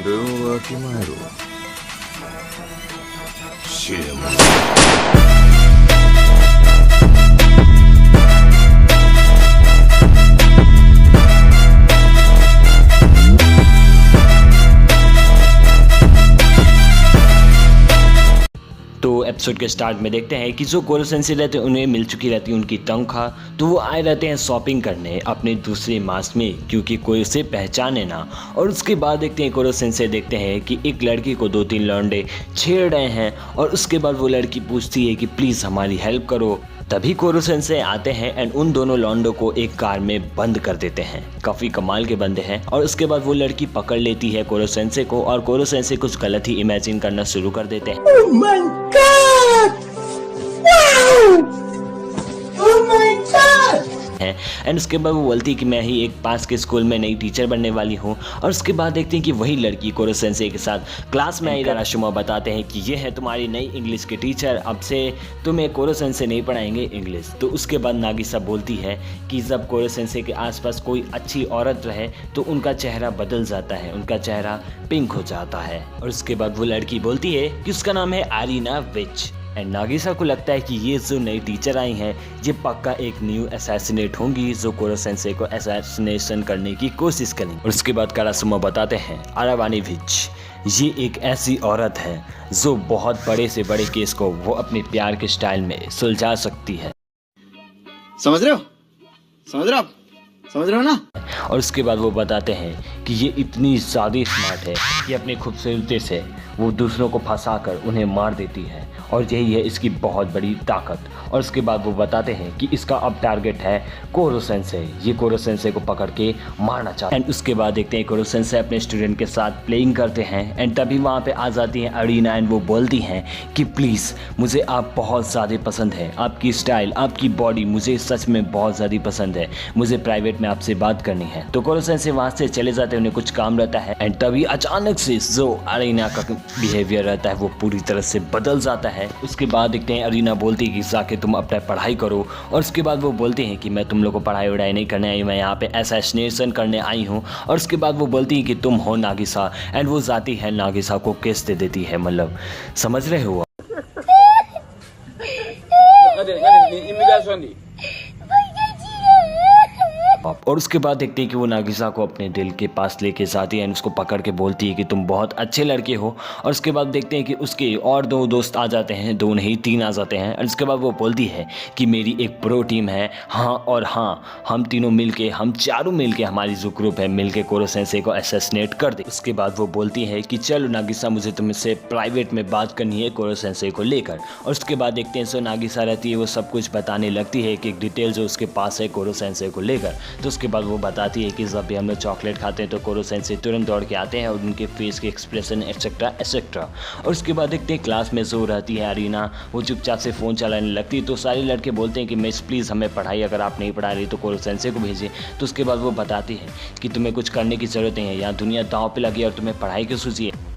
でもわきまえろ。知れも。तो episode के start में देखते हैं कि जो कोरो सेंसे रहते हैं उन्हें मिल चुकी रहती है उनकी तनख्वाह, तो वो आए रहते हैं शॉपिंग करने अपने दूसरे मास में क्योंकि कोई उसे पहचाने ना। और उसके बाद देखते हैं कोरो सेंसे देखते हैं कि एक लड़की को 2-3 लौंडे छेड़ रहे हैं और उसके बाद वो लड़की पूछती है कि प्लीज़ हमारी हेल्प करो। तभी कोरो सेंसे आते हैं एंड उन दोनों लॉन्डो को एक कार में बंद कर देते हैं। काफ़ी कमाल के बंदे हैं। और उसके बाद वो लड़की पकड़ लेती है कोरो सेंसे को और कोरो सेंसे कुछ गलत ही इमेजिन करना शुरू कर देते हैं। Oh my God! Wow! Oh my God! And उसके बाद वो बोलती है कि मैं ही एक पास के स्कूल में नई टीचर बनने वाली हूँ। और उसके बाद देखते हैं कि वही लड़की कोरो सेंसे के साथ क्लास में आई। काराशिमा बताते हैं कि ये है तुम्हारी नई इंग्लिश की टीचर, अब से तुम्हें कोरो सेंसे नहीं पढ़ाएंगे इंग्लिश। तो उसके बाद नागिसा बोलती है कि जब कोरो सेंसे के आसपास कोई अच्छी औरत रहे तो उनका चेहरा बदल जाता है, उनका चेहरा पिंक हो जाता है। और उसके बाद वो लड़की बोलती है कि उसका नाम है आरीना विच। एंड नागिसा को लगता है कि ये जो नई टीचर आई हैं ये पक्का एक न्यू असैसिनेट होंगी जो कोरो सेंसे को असैसिनेशन करने की कोशिश करेंगी। और उसके बाद काराशिमा बताते हैं आरावानी विच ये एक ऐसी औरत है जो बहुत बड़े से बड़े केस को वो अपने प्यार के स्टाइल में सुलझा सकती है। समझ रहे हो? समझ रहे हो आप? समझ रहे हो ना? और उसके बाद वो बताते हैं कि ये इतनी ज़्यादा स्मार्ट है कि अपनी खूबसूरती से वो दूसरों को फंसाकर उन्हें मार देती है और यही है इसकी बहुत बड़ी ताकत। और उसके बाद वो बताते हैं कि इसका अब टारगेट है कोरो सेंसे, ये कोरो सेंसे को पकड़ के मारना चाहते हैं। एंड उसके बाद देखते हैं कोरो सेंसे अपने स्टूडेंट के साथ प्लेइंग करते हैं एंड तभी वहाँ पे आ जाती हैं अरीना एंड वो बोलती हैं कि प्लीज़ मुझे आप बहुत ज़्यादा पसंद है, आपकी स्टाइल, आपकी बॉडी मुझे सच में बहुत ज़्यादा पसंद है, मुझे प्राइवेट में आपसे बात करनी है। तो कोरो सेंसे वहाँ से चले जाते हैं, उन्हें कुछ काम रहता है एंड तभी अचानक से जो अरीना का बिहेवियर रहता है वो पूरी तरह से बदल जाता है। उसके बाद देखते हैं अरीना बोलती है कि जाके तुम अपना पढ़ाई करो। और उसके बाद वो बोलते हैं कि मैं तुम लोग को पढ़ाई वढ़ाई नहीं करने आई, मैं यहाँ पे असैसिनेशन करने आई हूँ। और उसके बाद वो बोलती है कि तुम हो नागिसा एंड वो जाती है नागिसा को केस दे देती है। मतलब समझ रहे हो? और उसके बाद देखते हैं कि वो नागिसा को अपने दिल के पास लेके जाती है एंड उसको पकड़ के बोलती है कि तुम बहुत अच्छे लड़के हो। और उसके बाद देखते हैं कि उसके और 2 दोस्त आ जाते हैं, 2 नहीं 3 आ जाते हैं। और उसके बाद वो बोलती है कि मेरी एक प्रो टीम है, हाँ और हाँ हम तीनों मिलके, हम चारों मिलके, हमारी जो ग्रुप है मिलके कोरो सेंसे को असैसिनेट कर दे। उसके बाद वो बोलती है कि चलो नागिसा मुझे तुमसे प्राइवेट में बात करनी है कोरो सेंसे को लेकर। और उसके बाद देखते हैं जो नागिसा रहती है वो सब कुछ बताने लगती है कि एक डिटेल जो उसके पास है कोरो सेंसे को लेकर। तो उसके बाद वो बताती है कि जब भी हम लोग चॉकलेट खाते हैं तो कोरो सेंसे तुरंत दौड़ के आते हैं और उनके फेस के एक्सप्रेशन एक्सेट्रा एक्सेट्रा। और उसके बाद देखते हैं क्लास में जो रहती है अरीना वो चुपचाप से फ़ोन चलाने लगती है। तो सारे लड़के बोलते हैं कि मिस प्लीज़ हमें पढ़ाई अगर आप नहीं पढ़ा रही तो कोरो सेंसे को भेजिए। तो उसके बाद वो बताती है कि तुम्हें कुछ करने की ज़रूरत नहीं है, यहाँ दुनिया दांव पे लगी और तुम्हें पढ़ाई की सूझी है।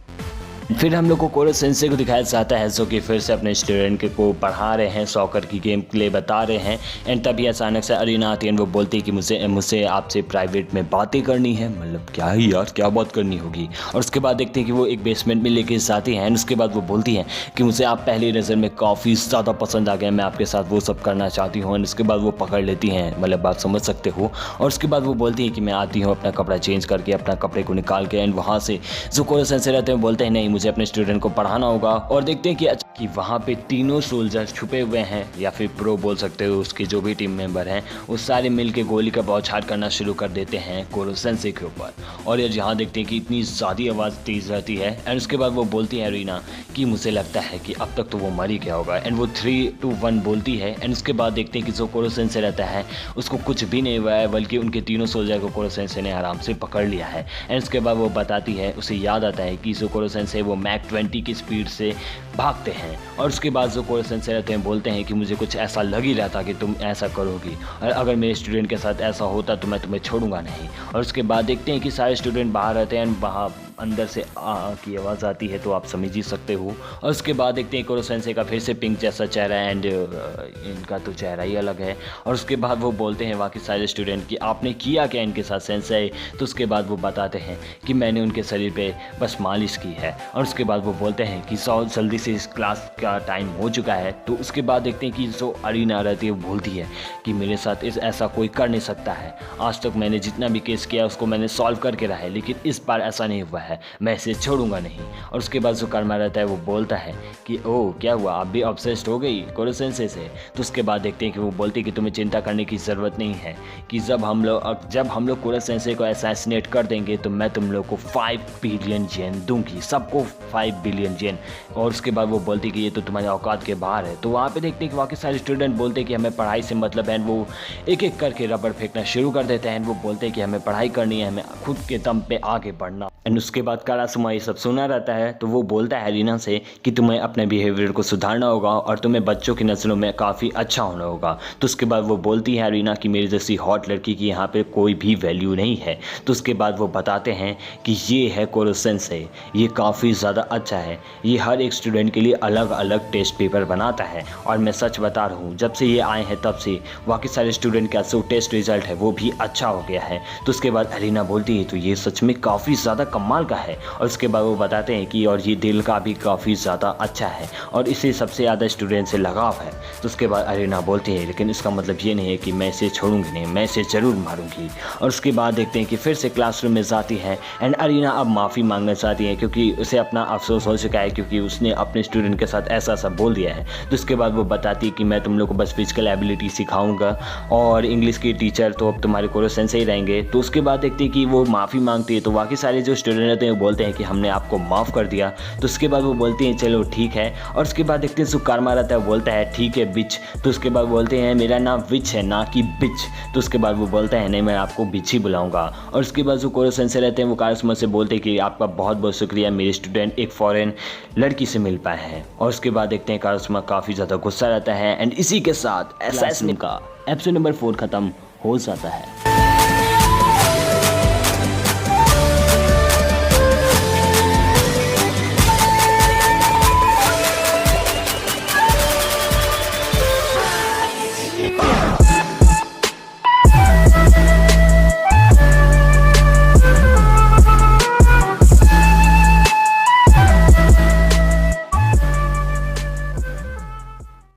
फिर हम लोग को कोरो सेंसे को दिखाया जाता है जो कि फिर से अपने स्टूडेंट को पढ़ा रहे हैं, सॉकर की गेम प्ले बता रहे हैं। एंड तभी अचानक से अरीना आती है, वो बोलती है कि मुझसे आपसे प्राइवेट में बातें करनी है। मतलब क्या है यार, क्या बात करनी होगी। और उसके बाद देखते हैं कि वो एक बेसमेंट में लेके जाती हैं एंड उसके बाद वो बोलती हैं कि मुझे आप पहली नज़र में काफ़ी ज़्यादा पसंद आ गए, मैं आपके साथ वो सब करना चाहती हूँ। एंड उसके बाद वो पकड़ लेती हैं, मतलब आप समझ सकते हो। और उसके बाद वो बोलती है कि मैं आती हूँ अपना कपड़ा चेंज करके, अपना कपड़े को निकाल के। एंड वहाँ से जो कोरो सेंसे रहते हैं बोलते हैं नहीं मुझे अपने स्टूडेंट को पढ़ाना होगा। और देखते हैं कि वहाँ पे तीनों सोल्जर छुपे हुए हैं या फिर प्रो बोल सकते हो, उसके जो भी टीम मेंबर हैं वो सारे मिलके गोली का बौछार करना शुरू कर देते हैं कोरो सेंसे के ऊपर। और यार यहाँ देखते हैं कि इतनी ज़्यादा आवाज़ तेज़ रहती है। एंड उसके बाद वो बोलती है अरीना कि मुझे लगता है कि अब तक तो वो मर ही गया होगा। एंड वो 3, 2, 1 बोलती है। एंड उसके बाद देखते हैं कि जो कोरो सेंसे रहता है उसको कुछ भी नहीं हुआ है, बल्कि उनके तीनों सोल्जर को कोरो सेंसे ने आराम से पकड़ लिया है। एंड उसके बाद वो बताती है, उसे याद आता है कि जो कोरो सेंसे वो मैक 20 की स्पीड से भागते हैं। और उसके बाद जो कोरो सेंसे रहते हैं बोलते हैं कि मुझे कुछ ऐसा लग ही रहा था कि तुम ऐसा करोगी, और अगर मेरे स्टूडेंट के साथ ऐसा होता तो मैं तुम्हें छोड़ूंगा नहीं। और उसके बाद देखते हैं कि सारे स्टूडेंट बाहर रहते हैं, वहाँ अंदर से आ की आवाज़ आती है, तो आप समझ ही सकते हो। और उसके बाद देखते हैं कोरो सेंसे का फिर से पिंक जैसा चेहरा है एंड इनका तो चेहरा ही अलग है। और उसके बाद वो बोलते हैं बाकी सारे स्टूडेंट कि आपने किया क्या इनके साथ सेंसे। तो उसके बाद वो बताते हैं कि मैंने उनके शरीर पे बस मालिश की है। और उसके बाद वो बोलते हैं कि सौ जल्दी से इस क्लास का टाइम हो चुका है। तो उसके बाद देखते हैं कि जो अरीना रहती है वो बोलती है कि मेरे साथ ऐसा कोई कर नहीं सकता है। आज तक मैंने जितना भी केस किया उसको मैंने सॉल्व करके रहा है, लेकिन इस बार ऐसा नहीं हुआ है, मैं इसे छोड़ूंगा नहीं। और उसके बाद जो कर्मा रहता है वो बोलता है कि ओह क्या हुआ, आप भी ऑब्सेस्ड हो गई कोरो सेंसे से। तो उसके बाद देखते हैं कि वो बोलती है कि तुम्हें चिंता करने की ज़रूरत नहीं है, कि जब हम लोग कोरो सेंसे को असैसिनेट कर देंगे तो मैं तुम लोग को 5 बिलियन येन दूंगी, सबको 5 बिलियन येन। और उसके बाद वो बोलती कि ये तो तुम्हारे औकात के बाहर है। तो वहाँ पे देखते हैं कि बाकी सारे स्टूडेंट बोलते हैं कि हमें पढ़ाई से मतलब है। वो एक एक करके रबड़ फेंकना शुरू कर देते हैं। वो बोलते हैं कि हमें पढ़ाई करनी है, हमें खुद के दम पे आगे बढ़ना। एंड उसके बाद कारासुमा ये सब सुना रहता है। तो वो बोलता है अरीना से कि तुम्हें अपने बिहेवियर को सुधारना होगा और तुम्हें बच्चों की नज़रों में काफ़ी अच्छा होना होगा। तो उसके बाद वो बोलती है अरीना कि मेरी जैसी हॉट लड़की की यहाँ पे कोई भी वैल्यू नहीं है। तो उसके बाद वो बताते हैं कि ये है कोरो सेंसे, ये काफ़ी ज़्यादा अच्छा है, ये हर एक स्टूडेंट के लिए अलग अलग टेस्ट पेपर बनाता है। और मैं सच बता रहा हूँ, जब से ये आए हैं तब से बाकी सारे स्टूडेंट का जो टेस्ट रिजल्ट है वो भी अच्छा हो गया है। तो उसके बाद अरीना बोलती है तो ये सच में काफ़ी ज़्यादा कमाल का है। और उसके बाद वो बताते हैं कि और ये दिल का भी काफ़ी ज़्यादा अच्छा है और इसे सबसे ज़्यादा स्टूडेंट से लगाव है। तो उसके बाद अरीना बोलती है लेकिन इसका मतलब ये नहीं है कि मैं इसे छोड़ूंगी नहीं, मैं इसे ज़रूर मारूंगी। और उसके बाद देखते हैं कि फिर से क्लासरूम में जाती है एंड अरीना अब माफ़ी मांगना चाहती है क्योंकि उसे अपना अफसोस हो चुका है, क्योंकि उसने अपने स्टूडेंट के साथ ऐसा सब बोल दिया है। तो उसके बाद वो बताती है कि मैं तुम लोग को बस फिजिकल एबिलिटी सिखाऊंगा और इंग्लिश की टीचर तो अब तुम्हारे कोरो सेंसे ही रहेंगे। तो उसके बाद देखते हैं कि वो माफ़ी मांगती है। तो बाकी सारे जो स्टूडेंट रहते हैं वो बोलते हैं कि हमने आपको माफ़ कर दिया। तो उसके बाद वो बोलती हैं चलो ठीक है। और उसके बाद देखते हैं सुकारमा रहता है, बोलता है ठीक है बिच। तो उसके बाद बोलते हैं मेरा नाम विच है ना कि बिच। तो उसके बाद वो बोलता है नहीं मैं आपको बिच ही बुलाऊंगा। और उसके बाद जो कोरो सेंसे रहते हैं वो कारासुमा से बोलते हैं कि आपका बहुत बहुत शुक्रिया, मेरे स्टूडेंट एक फॉरेन लड़की से मिल पाए हैं। और उसके बाद देखते हैं कारासुमा काफ़ी ज़्यादा गुस्सा रहता है एंड इसी के साथ एसएसएन का एपिसोड नंबर 4 ख़त्म हो जाता है।